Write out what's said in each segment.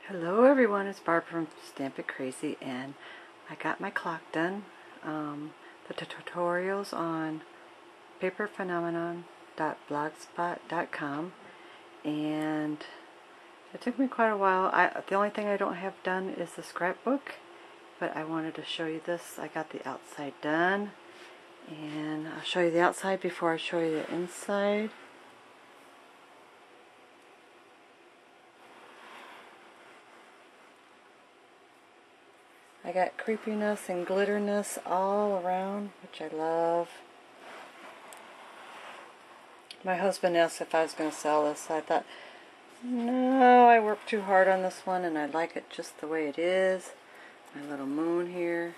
Hello everyone, it's Barb from StampitCrazy, and I got my clock done. The tutorials on paperphenomenon.blogspot.com, and it took me quite a while. The only thing I don't have done is the scrapbook, but I wanted to show you this. I got the outside done, and I'll show you the outside before I show you the inside. I got creepiness and glitterness all around, which I love. My husband asked if I was going to sell this. I thought, no, I worked too hard on this one and I like it just the way it is. My little moon here.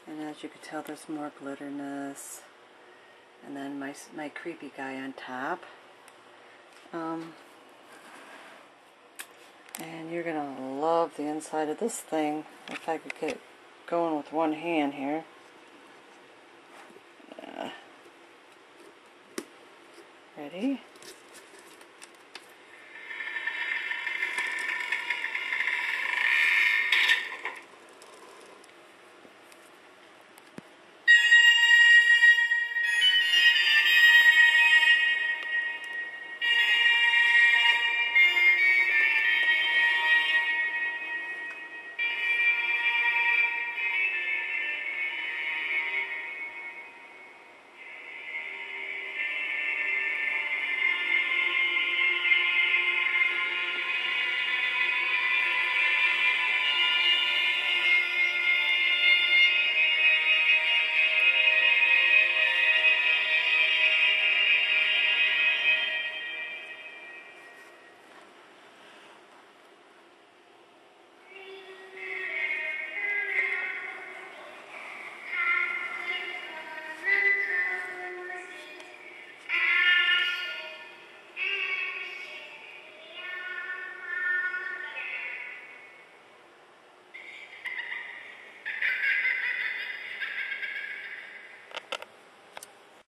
And as you can tell, there's more glitterness. And then my creepy guy on top. And you're going to love the inside of this thing. If I could get it going with one hand here. Ready?